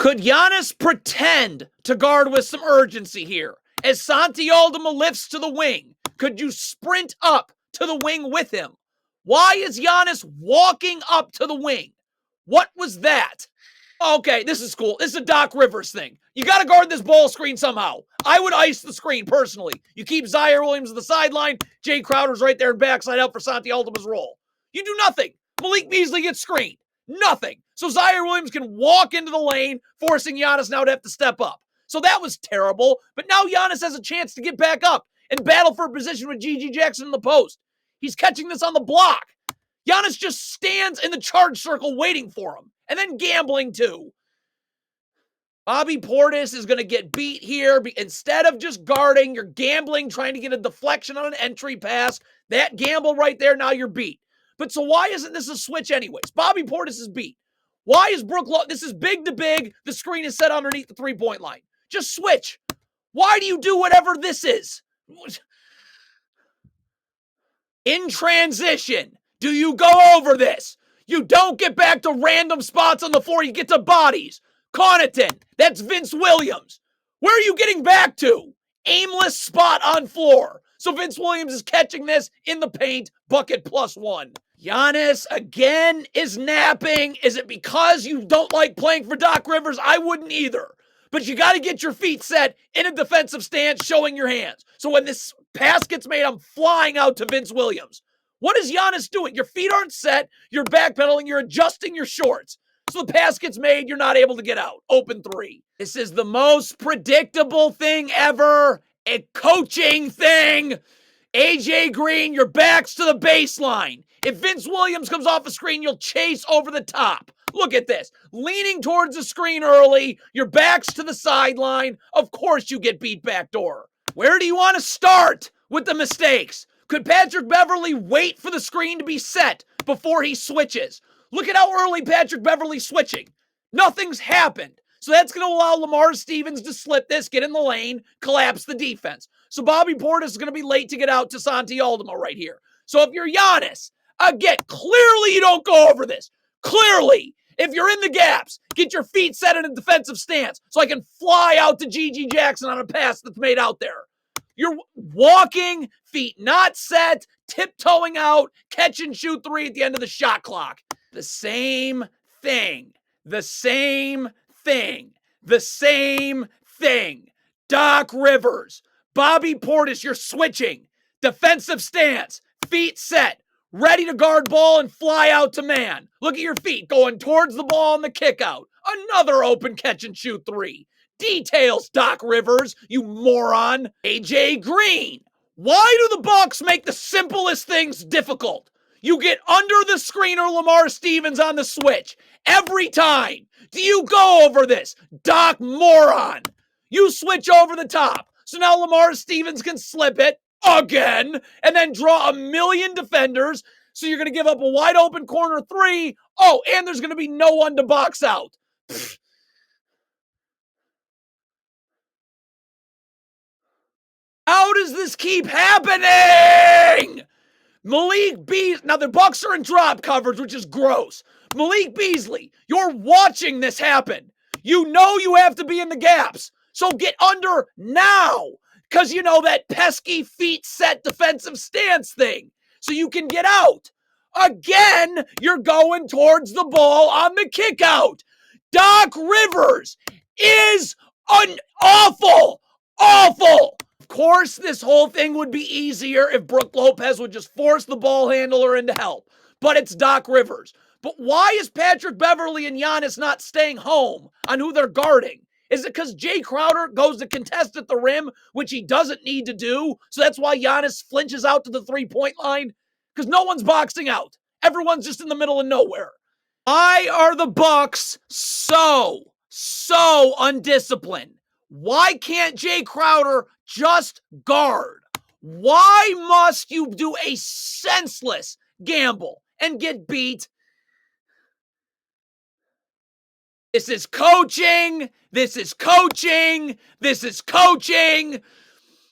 Could Giannis pretend to guard with some urgency here? As Santi Aldama lifts to the wing, could you sprint up to the wing with him? Why is Giannis walking up to the wing? What was that? Okay, this is cool. This is a Doc Rivers thing. You got to guard this ball screen somehow. I would ice the screen, personally. You keep Zaire Williams on the sideline. Jay Crowder's right there and backside out for Santi Aldama's role. You do nothing. Malik Beasley gets screened. Nothing. So Zaire Williams can walk into the lane, forcing Giannis now to have to step up. So that was terrible. But now Giannis has a chance to get back up and battle for a position with G.G. Jackson in the post. He's catching this on the block. Giannis just stands in the charge circle waiting for him. And then gambling too. Bobby Portis is going to get beat here. Instead of just guarding, you're gambling, trying to get a deflection on an entry pass. That gamble right there, now you're beat. But so why isn't this a switch anyways? Bobby Portis is beat. Why is Brook Lopez? This is big to big. The screen is set underneath the three-point line. Just switch. Why do you do whatever this is? In transition, do you go over this? You don't get back to random spots on the floor. You get to bodies. Connaughton, that's Vince Williams. Where are you getting back to? Aimless spot on floor. So Vince Williams is catching this in the paint. Bucket +1. Giannis, again, is napping. Is it because you don't like playing for Doc Rivers? I wouldn't either. But you got to get your feet set in a defensive stance, showing your hands. So when this pass gets made, I'm flying out to Vince Williams. What is Giannis doing? Your feet aren't set. You're backpedaling. You're adjusting your shorts. So the pass gets made. You're not able to get out. Open three. This is the most predictable thing ever. A coaching thing. AJ Green, your back's to the baseline. If Vince Williams comes off a screen, you'll chase over the top. Look at this. Leaning towards the screen early. Your back's to the sideline. Of course you get beat backdoor. Where do you want to start with the mistakes? Could Patrick Beverley wait for the screen to be set before he switches? Look at how early Patrick Beverley's switching. Nothing's happened. So that's going to allow Lamar Stevens to slip this, get in the lane, collapse the defense. So Bobby Portis is going to be late to get out to Santi Aldama right here. So if you're Giannis, again, clearly you don't go over this. Clearly, if you're in the gaps, get your feet set in a defensive stance so I can fly out to G.G. Jackson on a pass that's made out there. You're walking, feet not set, tiptoeing out, catch and shoot three at the end of the shot clock. The same thing. The same thing. The same thing. Doc Rivers, Bobby Portis, you're switching. Defensive stance, feet set, ready to guard ball and fly out to man. Look at your feet going towards the ball on the kick out. Another open catch and shoot three. Details, Doc Rivers, you moron. AJ Green. Why do the Bucks make the simplest things difficult? You get under the screener Lamar Stevens on the switch. Every time. Do you go over this? Doc moron. You switch over the top. So now Lamar Stevens can slip it again and then draw a million defenders. So you're going to give up a wide open corner three. Oh, and there's going to be no one to box out. Pfft. How does this keep happening? Malik Beasley. Now the Bucks are in drop coverage, which is gross. Malik Beasley, you're watching this happen. You know you have to be in the gaps. So get under now. Because you know that pesky feet set defensive stance thing. So you can get out. Again, you're going towards the ball on the kick out. Doc Rivers is an awful. Of course, this whole thing would be easier if Brook Lopez would just force the ball handler into help. But it's Doc Rivers. But why is Patrick Beverley and Giannis not staying home on who they're guarding? Is it because Jay Crowder goes to contest at the rim, which he doesn't need to do? So that's why Giannis flinches out to the three-point line? Because no one's boxing out. Everyone's just in the middle of nowhere. Why are the Bucks so undisciplined? Why can't Jay Crowder just guard? Why must you do a senseless gamble and get beat? This is coaching. This is coaching. This is coaching.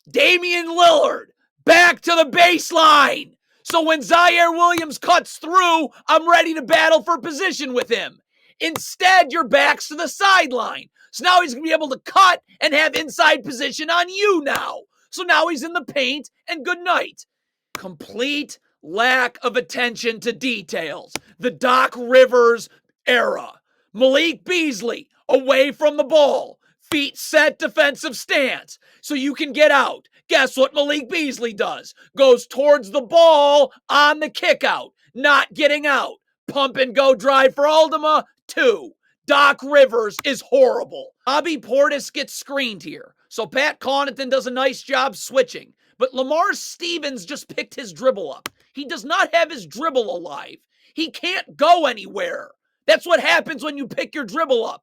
Damian Lillard, back to the baseline. So when Zaire Williams cuts through, I'm ready to battle for position with him. Instead, your back's to the sideline. So now he's going to be able to cut and have inside position on you now. So now he's in the paint, and good night. Complete lack of attention to details. The Doc Rivers era. Malik Beasley away from the ball. Feet set, defensive stance. So you can get out. Guess what Malik Beasley does? Goes towards the ball on the kick out. Not getting out. Pump and go drive for Aldama. 2. Doc Rivers is horrible. Bobby Portis gets screened here. So Pat Connaughton does a nice job switching. But Lamar Stevens just picked his dribble up. He does not have his dribble alive. He can't go anywhere. That's what happens when you pick your dribble up.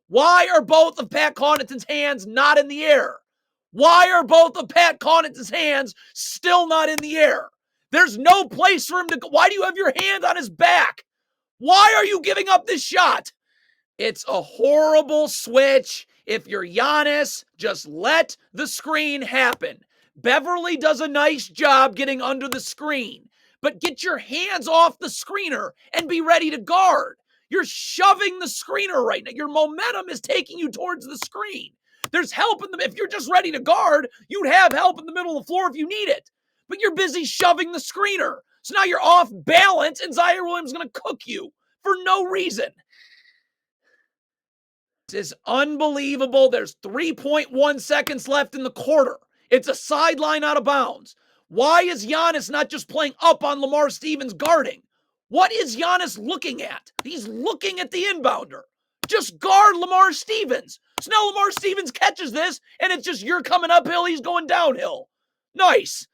Why are both of Pat Connaughton's hands not in the air? Why are both of Pat Connaughton's hands still not in the air? There's no place for him to go. Why do you have your hand on his back? Why are you giving up this shot? It's a horrible switch. If you're Giannis, just let the screen happen. Beverly does a nice job getting under the screen, but get your hands off the screener and be ready to guard. You're shoving the screener right now. Your momentum is taking you towards the screen. There's help in the, if you're just ready to guard, you'd have help in the middle of the floor if you need it, but you're busy shoving the screener. So now you're off balance and Zaire Williams is going to cook you for no reason. This is unbelievable. There's 3.1 seconds left in the quarter. It's a sideline out of bounds. Why is Giannis not just playing up on Lamar Stevens guarding? What is Giannis looking at? He's looking at the inbounder. Just guard Lamar Stevens. So now Lamar Stevens catches this, and it's just you're coming uphill, he's going downhill. Nice.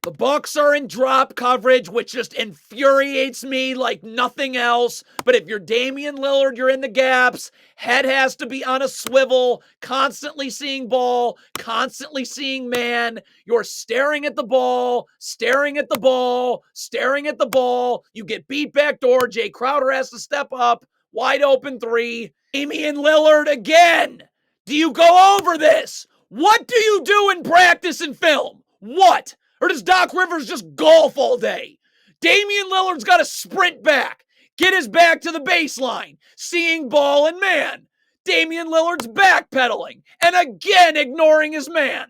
The Bucks are in drop coverage, which just infuriates me like nothing else. But if you're Damian Lillard, you're in the gaps. Head has to be on a swivel, constantly seeing ball, constantly seeing man. You're staring at the ball, staring at the ball, staring at the ball. You get beat backdoor. Jay Crowder has to step up. Wide open 3. Damian Lillard again. Do you go over this? What do you do in practice and film? What? Or does Doc Rivers just golf all day? Damian Lillard's got to sprint back, get his back to the baseline, seeing ball and man. Damian Lillard's backpedaling and again ignoring his man.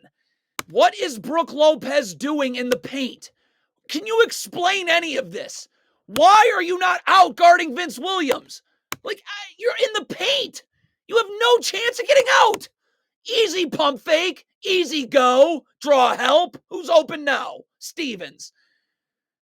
What is Brook Lopez doing in the paint? Can you explain any of this? Why are you not out guarding Vince Williams? You're in the paint. You have no chance of getting out. Easy pump fake. Easy go. Draw help. Who's open now? Stevens.